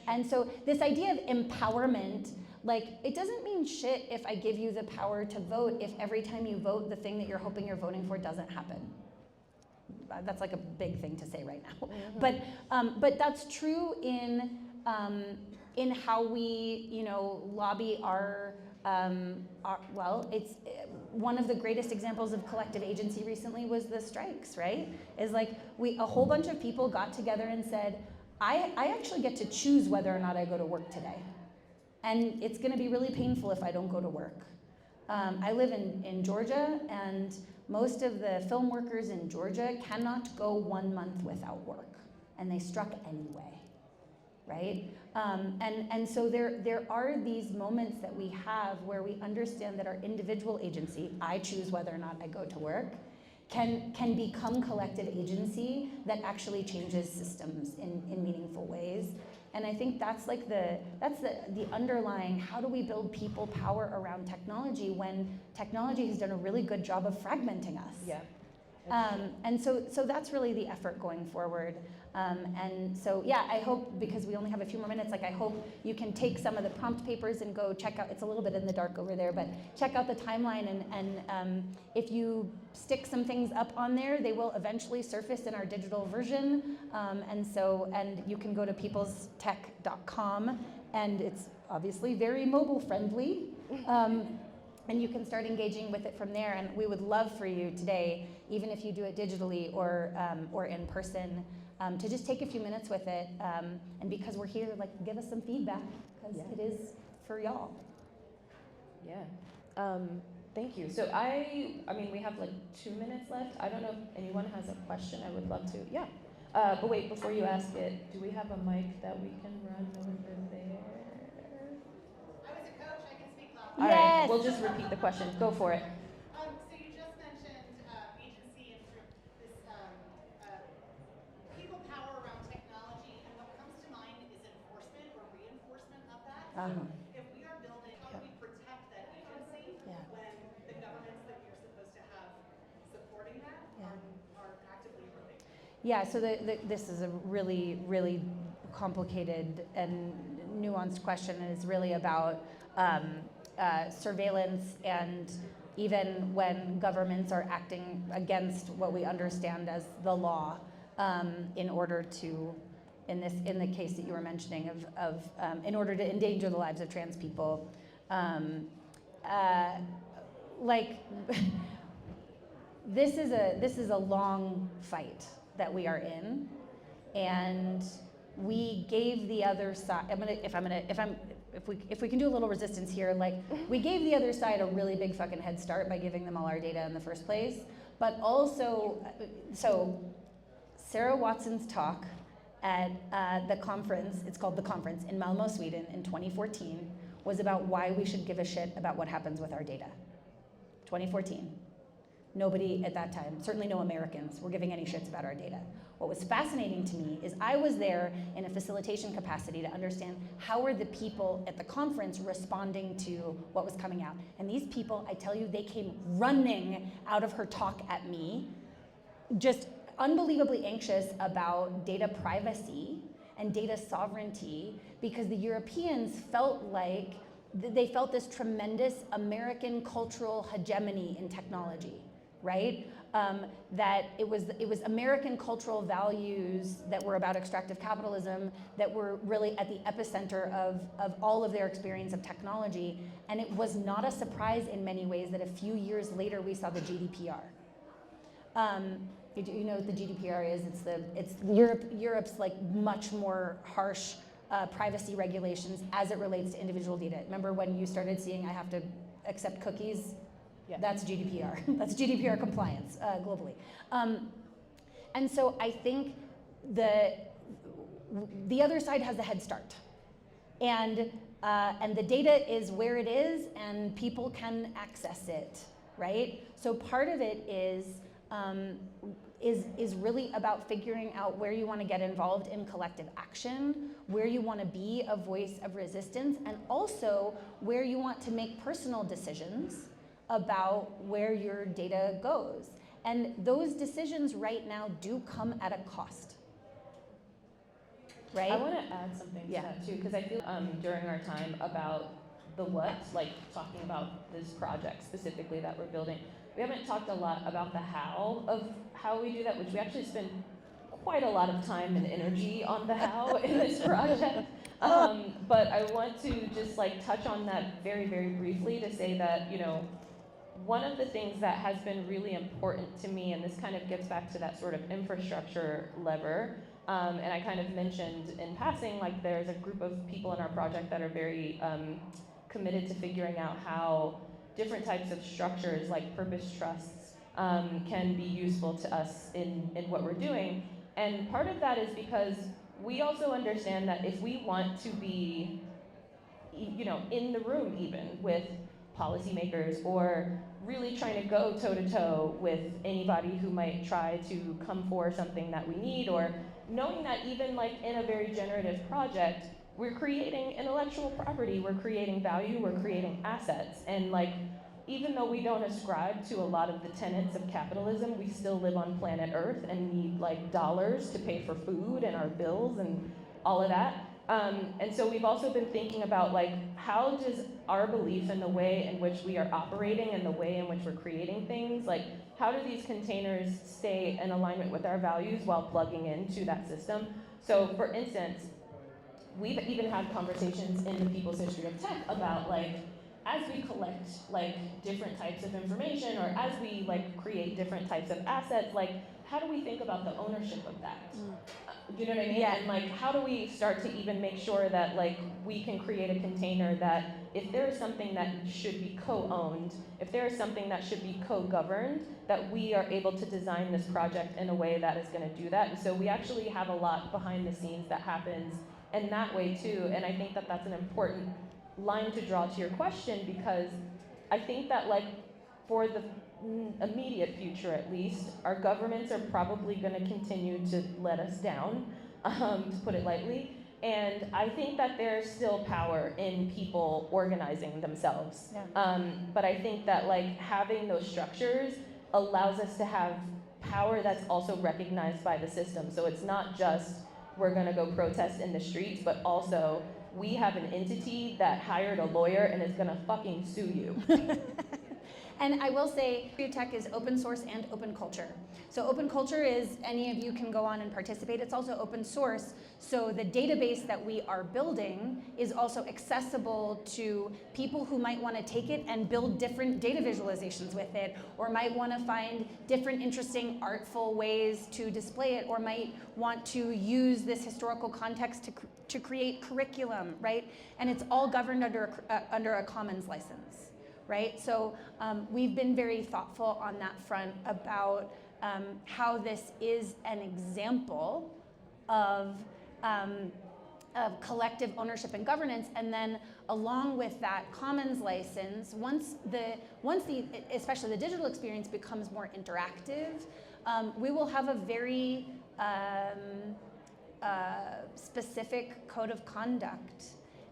and so this idea of empowerment, like, it doesn't mean shit if I give you the power to vote if every time you vote, the thing that you're hoping you're voting for doesn't happen. That's like a big thing to say right now. Mm-hmm. But that's true in how we, you know, lobby our well, it's one of the greatest examples of collective agency recently was the strikes, right? Is like a whole bunch of people got together and said, I actually get to choose whether or not I go to work today. And it's going to be really painful if I don't go to work. I live in Georgia, and most of the film workers in Georgia cannot go 1 month without work, and they struck anyway, right? And so there are these moments that we have where we understand that our individual agency, I choose whether or not I go to work, can become collective agency that actually changes systems in meaningful ways. And I think that's the underlying, how do we build people power around technology when technology has done a really good job of fragmenting us? Yeah. And so that's really the effort going forward. And so, yeah, I hope, because we only have a few more minutes, like I hope you can take some of the prompt papers and go check out, it's a little bit in the dark over there, but check out the timeline, and if you stick some things up on there, they will eventually surface in our digital version. And you can go to peoplestech.com, and it's obviously very mobile friendly. And you can start engaging with it from there. And we would love for you today, even if you do it digitally or in person, to just take a few minutes with it. And because we're here, like, give us some feedback, because it is for y'all. Yeah. Thank you. So I mean, we have like 2 minutes left. I don't know if anyone has a question. I would love to. Yeah. But wait, before you ask it, do we have a mic that we can run over there? All right, we'll just repeat the question. Go for it. So you just mentioned agency and sort of this people power around technology, and what comes to mind is enforcement or reinforcement of that. If we are building, how do we protect that agency when the governments that we're supposed to have supporting that are actively eroding? Yeah, so this is a really, really complicated and nuanced question, and it's really about surveillance, and even when governments are acting against what we understand as the law, in order to, in the case that you were mentioning in order to endanger the lives of trans people, this is a long fight that we are in, and we gave the other side. If we can do a little resistance here, like, we gave the other side a really big fucking head start by giving them all our data in the first place. But also, so Sarah Watson's talk at the conference, it's called The Conference, in Malmö, Sweden in 2014, was about why we should give a shit about what happens with our data. 2014. Nobody at that time, certainly no Americans, were giving any shits about our data. What was fascinating to me is I was there in a facilitation capacity to understand how were the people at the conference responding to what was coming out. And these people, I tell you, they came running out of her talk at me, just unbelievably anxious about data privacy and data sovereignty, because the Europeans felt like they felt this tremendous American cultural hegemony in technology, right? That it was American cultural values that were about extractive capitalism that were really at the epicenter of all of their experience of technology. And it was not a surprise in many ways that a few years later we saw the GDPR. You know what the GDPR is? It's Europe's like much more harsh privacy regulations as it relates to individual data. Remember when you started seeing I have to accept cookies? Yeah. That's GDPR. That's GDPR compliance globally. And so I think the other side has a head start. And the data is where it is, and people can access it, right? So part of it is really about figuring out where you want to get involved in collective action, where you want to be a voice of resistance, and also where you want to make personal decisions about where your data goes. And those decisions right now do come at a cost, right? I want to add something to that too, because I feel during our time about the what, like talking about this project specifically that we're building, we haven't talked a lot about the how of how we do that, which we actually spend quite a lot of time and energy on the how in this project. But I want to just like touch on that very, very briefly to say that, you know, one of the things that has been really important to me, and this kind of gets back to that sort of infrastructure lever, And I kind of mentioned in passing, like there's a group of people in our project that are very committed to figuring out how different types of structures like purpose trusts can be useful to us in what we're doing. And part of that is because we also understand that if we want to be, you know, in the room even with policymakers or really trying to go toe to toe with anybody who might try to come for something that we need, or knowing that even like in a very generative project, we're creating intellectual property, we're creating value, we're creating assets. And like, even though we don't ascribe to a lot of the tenets of capitalism, we still live on planet Earth and need like dollars to pay for food and our bills and all of that. And so we've also been thinking about like, how does our belief in the way in which we are operating and the way in which we're creating things, like how do these containers stay in alignment with our values while plugging into that system? So for instance, we've even had conversations in the People's History of Tech about like, as we collect like different types of information, or as we like create different types of assets, like how do we think about the ownership of that? You know what I mean? Yeah. And like, how do we start to even make sure that like we can create a container that if there is something that should be co-owned, if there is something that should be co-governed, that we are able to design this project in a way that is going to do that. And so we actually have a lot behind the scenes that happens in that way too. And I think that that's an important line to draw to your question, because I think that like for the immediate future at least, our governments are probably going to continue to let us down, to put it lightly. And I think that there's still power in people organizing themselves. Yeah. But I think that like having those structures allows us to have power that's also recognized by the system. So it's not just we're going to go protest in the streets, but also we have an entity that hired a lawyer and is going to fucking sue you. And I will say, Tech is open source and open culture. So open culture is any of you can go on and participate. It's also open source. So the database that we are building is also accessible to people who might want to take it and build different data visualizations with it, or might want to find different interesting artful ways to display it, or might want to use this historical context to create curriculum, right? And it's all governed under a commons license. Right? So we've been very thoughtful on that front about how this is an example of collective ownership and governance, and then along with that commons license, once especially the digital experience becomes more interactive, we will have a very specific code of conduct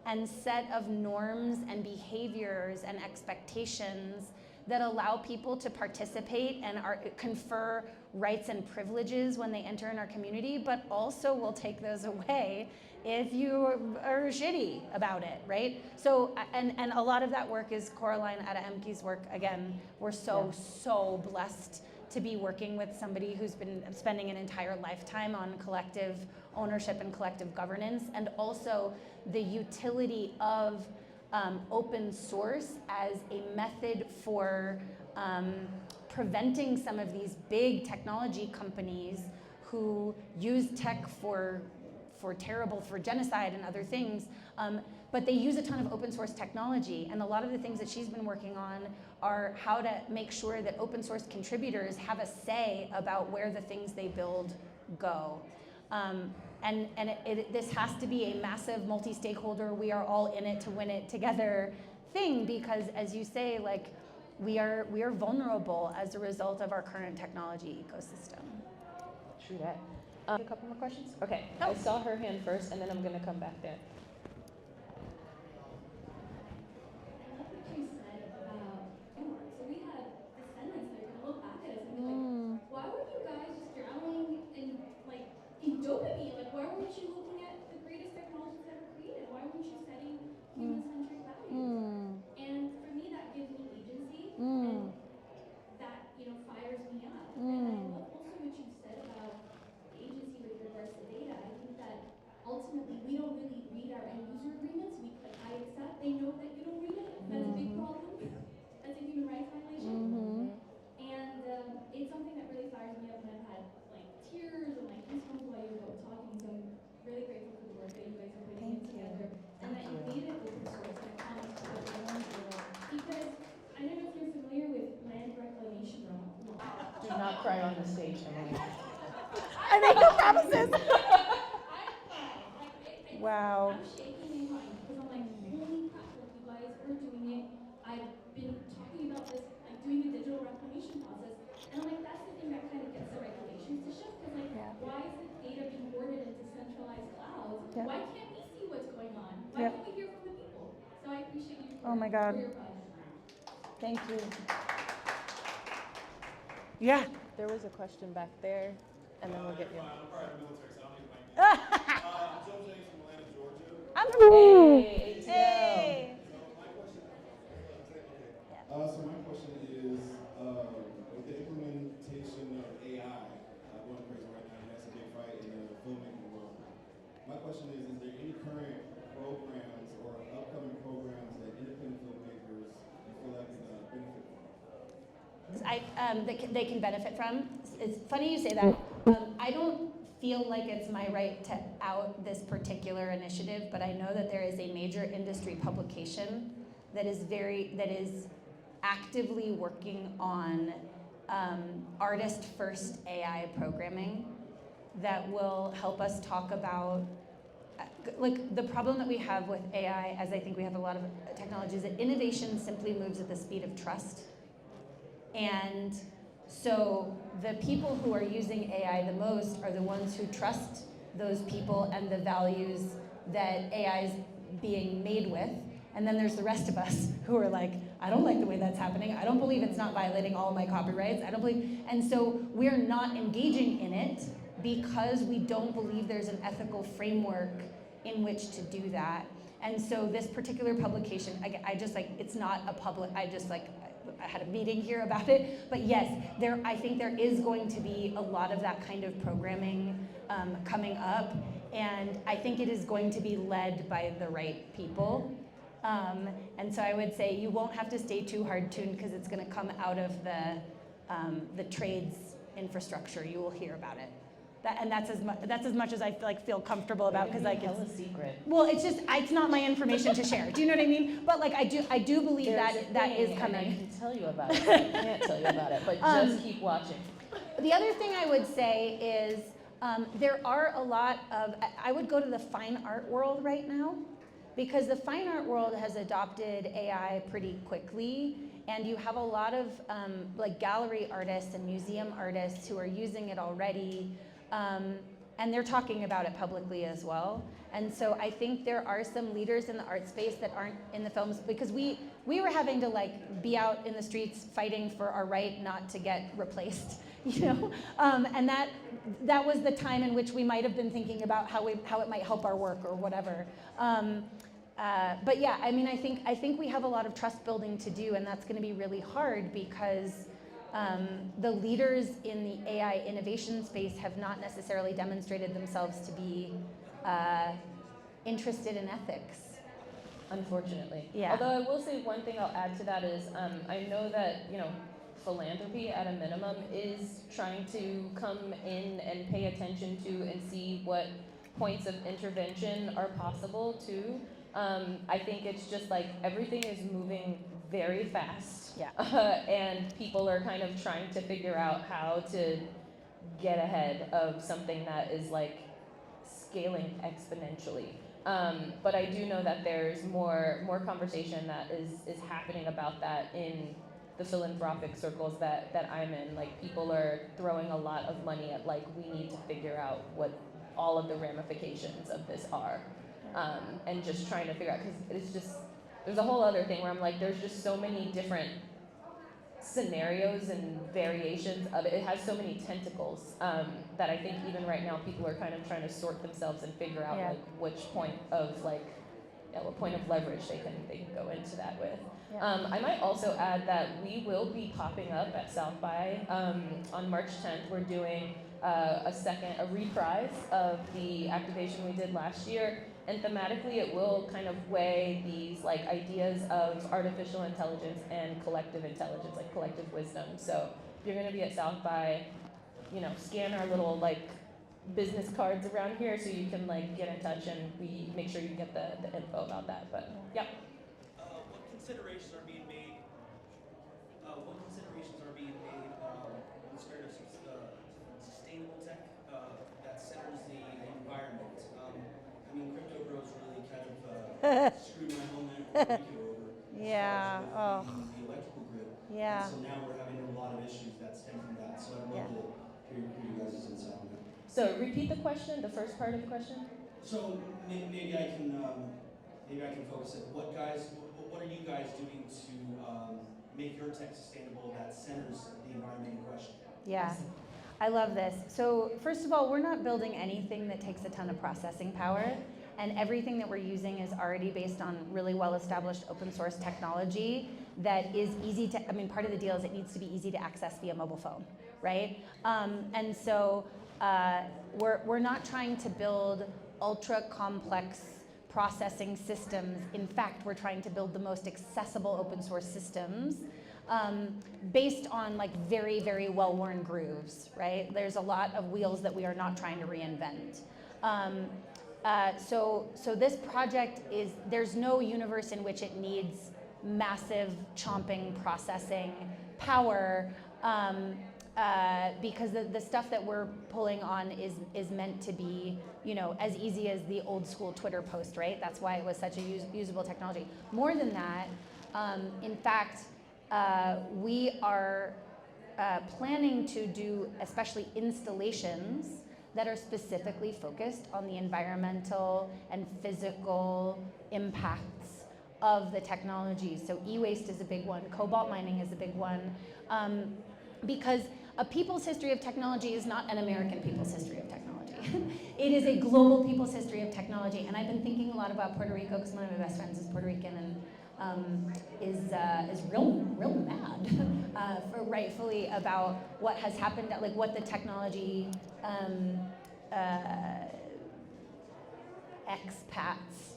and set of norms and behaviors and expectations that allow people to participate and confer rights and privileges when they enter in our community, but also will take those away if you are shitty about it, right? So, and a lot of that work is Coraline Adamki's work. Again, we're so blessed to be working with somebody who's been spending an entire lifetime on collective ownership and collective governance, and also the utility of open source as a method for preventing some of these big technology companies who use tech for genocide and other things, but they use a ton of open source technology. And a lot of the things that she's been working on are how to make sure that open source contributors have a say about where the things they build go. And this has to be a massive multi-stakeholder, we are all in it to win it together thing, because as you say, like we are vulnerable as a result of our current technology ecosystem. True that. A couple more questions? Okay, I saw her hand first, and then I'm gonna come back there. Dopamine, like why weren't you looking at the greatest technologies ever created? Why weren't you setting human-centric values? And for me, that gives me agency, and that fires me up. And I love also what you said about agency with regards to data. I think that ultimately we don't really read our not cry on the stage, Emily. I make no promises. I cried. Wow. I'm shaking in crying because I'm like, holy crap, like you guys are doing it. I've been talking about this, like doing the digital reclamation process. And I'm like, that's the thing that kind of gets the regulations to shift. Because like, why is the data being hoarded into centralized clouds? Yeah. Why can't we see what's going on? Why can't we hear from the people? So I appreciate you for, Oh my God. for your project. Thank you. Yeah. There was a question back there, and then we'll get you. I'm part of the military, so I don't need my name. I'm Joe James from Atlanta, Georgia. I'm Hey, ATL. Hey. So my question is, with the implementation of AI going crazy right now, and that's a big fight in the filmmaking world. My question is there any current programs or upcoming programs that independent filmmakers you feel like can benefit from? They can benefit from. It's funny you say that. I don't feel like it's my right to out this particular initiative, but I know that there is a major industry publication that is actively working on artist-first AI programming that will help us talk about like the problem that we have with AI, as I think we have a lot of technologies, that innovation simply moves at the speed of trust. And so the people who are using AI the most are the ones who trust those people and the values that AI is being made with. And then there's the rest of us who are like, I don't like the way that's happening. I don't believe it's not violating all of my copyrights. I don't believe, and so we're not engaging in it because we don't believe there's an ethical framework in which to do that. And so this particular publication, I just like, it's not a public, I had a meeting here about it, but yes, I think there is going to be a lot of that kind of programming coming up, and I think it is going to be led by the right people. And so I would say you won't have to stay too hard-tuned because it's going to come out of the trades infrastructure. You will hear about it. That's as much as I feel comfortable about, because like Tell a secret. well, it's not my information to share. Do you know what I mean? But like I do believe that is coming. And I can tell you about it. I can't tell you about it, but just keep watching. The other thing I would say is there are a lot of, I would go to the fine art world right now, because the fine art world has adopted AI pretty quickly, and you have a lot of like gallery artists and museum artists who are using it already, and they're talking about it publicly as well. And so I think there are some leaders in the art space that aren't in the films, because we were having to like be out in the streets fighting for our right not to get replaced, you know, and that was the time in which we might have been thinking about how it might help our work or whatever. But yeah, I mean, I think we have a lot of trust building to do, and that's going to be really hard because the leaders in the AI innovation space have not necessarily demonstrated themselves to be interested in ethics. Unfortunately. Yeah. Although I will say one thing I'll add to that is I know that, you know, philanthropy at a minimum is trying to come in and pay attention to and see what points of intervention are possible too. I think it's just like everything is moving very fast. Yeah. And people are kind of trying to figure out how to get ahead of something that is like scaling exponentially. But I do know that there's more conversation that is happening about that in the philanthropic circles that I'm in. Like people are throwing a lot of money at like, we need to figure out what all of the ramifications of this are. And just trying to figure out, because it's just, there's a whole other thing where I'm like, there's just so many different scenarios and variations of it. It has so many tentacles that I think even right now people are kind of trying to sort themselves and figure out like which point of like, what point of leverage they can go into that with. I might also add that we will be popping up at South by on March 10th. We're doing a reprise of the activation we did last year, and thematically it will kind of weigh these like ideas of artificial intelligence and collective intelligence, like collective wisdom. So if you're going to be at South by, you know, scan our little like business cards around here so you can like get in touch, and we make sure you get the info about that. But yeah. What considerations are being made in the spirit of screwed my home network over. Yeah. Oh. The electrical grid. Yeah. And so now we're having a lot of issues that stem from that. So I'd love to hear you guys' insight on that. So repeat the question, the first part of the question. So maybe I can focus it. What are you guys doing to make your tech sustainable that centers the environment in question? Yeah, I love this. So first of all, we're not building anything that takes a ton of processing power, and everything that we're using is already based on really well-established open source technology that is easy to, I mean, part of the deal is it needs to be easy to access via mobile phone, right? And so we're not trying to build ultra complex processing systems. In fact, we're trying to build the most accessible open source systems based on like very, very well-worn grooves, right? There's a lot of wheels that we are not trying to reinvent. So this project is, there's no universe in which it needs massive chomping processing power because the stuff that we're pulling on is meant to be, you know, as easy as the old school Twitter post, right? That's why it was such a usable technology. More than that, in fact, we are planning to do especially installations that are specifically focused on the environmental and physical impacts of the technology. So e-waste is a big one, cobalt mining is a big one, because a people's history of technology is not an American people's history of technology. It is a global people's history of technology, and I've been thinking a lot about Puerto Rico because one of my best friends is Puerto Rican and is real mad, rightfully, about what has happened, like what the technology expats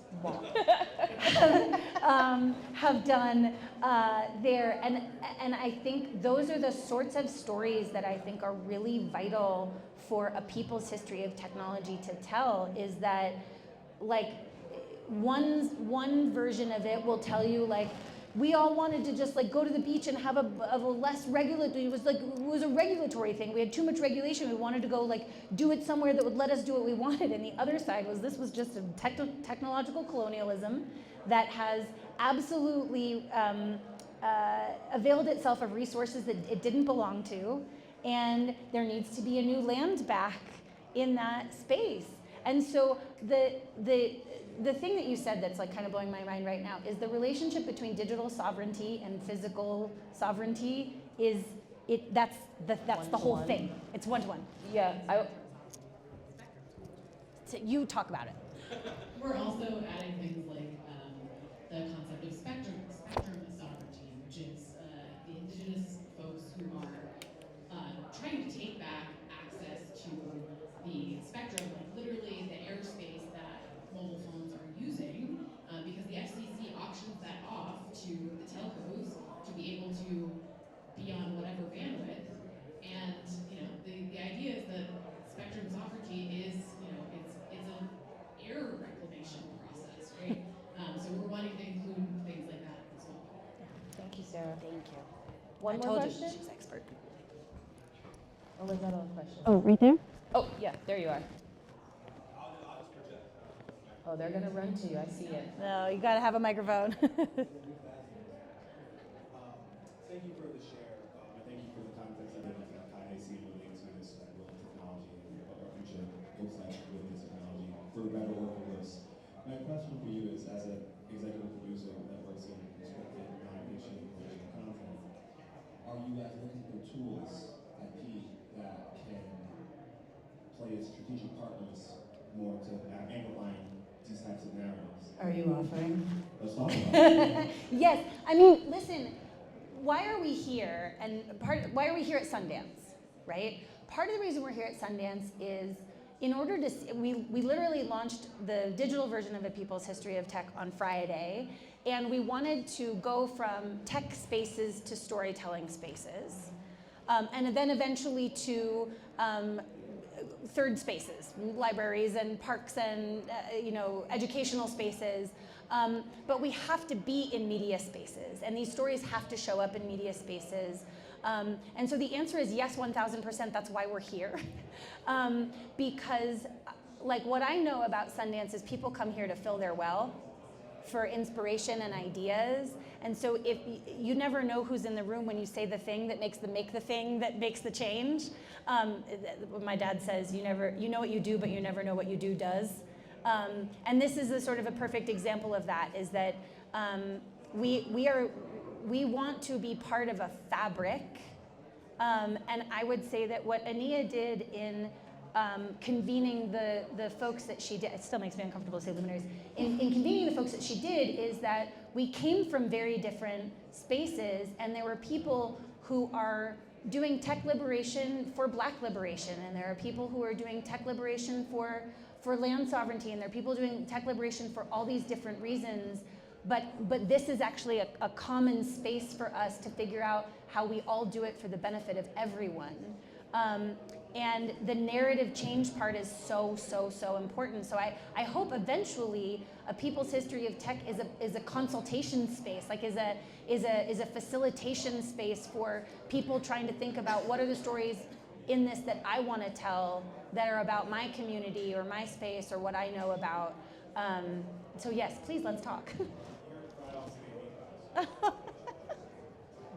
have done there, and I think those are the sorts of stories that I think are really vital for a people's history of technology to tell. Is that like one version of it will tell you like we all wanted to just like go to the beach and have a less regulatory. It was a regulatory thing. We had too much regulation. We wanted to go like do it somewhere that would let us do what we wanted. And the other side was this was just a technological colonialism that has absolutely availed itself of resources that it didn't belong to, and there needs to be a new land back in that space. And so the thing that you said that's like kind of blowing my mind right now is the relationship between digital sovereignty and physical sovereignty is that's the whole thing. It's one-to-one. Yeah, So you talk about it. We're also adding things like the concept of spectrum sovereignty, which is the indigenous folks who are trying to take back access to the spectrum, like literally the airspace that mobile phones are using, because the FCC auctions that off to the telcos to be able to be on whatever bandwidth. And you know, the idea is that spectrum sovereignty is, you know, it's an air reclamation process, right? So we're wanting to include things like that as well. thank you, Sarah. Thank you. One I more told question? you she's expert. Or was that all a question? Oh, right there? Oh, yeah, there you are. Oh, they're gonna run to you, I see it. No, you gotta have a microphone. Thank you for the share, and thank you for the context of Aniyia Williams, who is with technology and our future looks like with this technology for better or for worse. My question for you is, as an executive producer that works in scripted, non-fiction, original content, are you guys looking for tools, IP, that can play as strategic partners more to amplifying these types of narratives? Are you offering? Let's talk about it. Yes, I mean, listen, why are we here? And why are we here at Sundance, right? Part of the reason we're here at Sundance is in order to, we literally launched the digital version of A People's History of Tech on Friday, and we wanted to go from tech spaces to storytelling spaces, and then eventually to third spaces, libraries and parks and you know, educational spaces. But we have to be in media spaces, and these stories have to show up in media spaces. And so the answer is yes, 1000%, that's why we're here. Because like what I know about Sundance is people come here to fill their well, for inspiration and ideas. And so if you never know who's in the room when you say the thing that makes the thing that makes the change. My dad says, you know what you do, but you never know what you do does. And this is a sort of a perfect example of that, is that we want to be part of a fabric. And I would say that what Aniyia did in convening the folks that she did, it still makes me uncomfortable to say luminaries, in convening the folks that she did, is that we came from very different spaces, and there were people who are doing tech liberation for Black liberation, and there are people who are doing tech liberation for land sovereignty, and there are people doing tech liberation for all these different reasons. But this is actually a common space for us to figure out how we all do it for the benefit of everyone. And the narrative change part is so important. So I hope eventually a People's History of Tech is a consultation space, like is a facilitation space for people trying to think about what are the stories in this that I want to tell that are about my community or my space or what I know about. So yes, please, let's talk.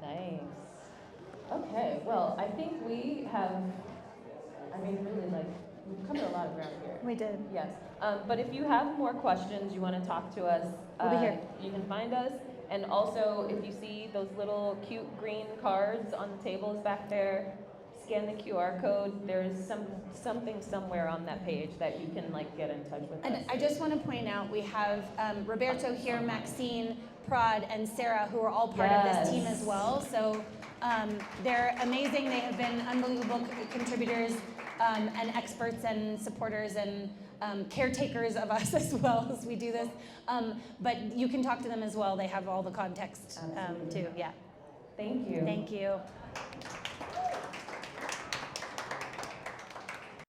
Nice. Okay, well, I think we have, really we've covered a lot of ground here. We did. Yes. But if you have more questions, you want to talk to us, we'll be here. You can find us. And also, if you see those little cute green cards on the tables back there, scan the QR code. There's something somewhere on that page that you can get in touch with And us. I just want to point out, we have Roberto here, Maxine, Prad, and Sarah, who are all part of this team as well. So they're amazing. They have been unbelievable contributors and experts and supporters and caretakers of us as well as we do this. But you can talk to them as well. They have all the context too. Yeah. Thank you. Thank you.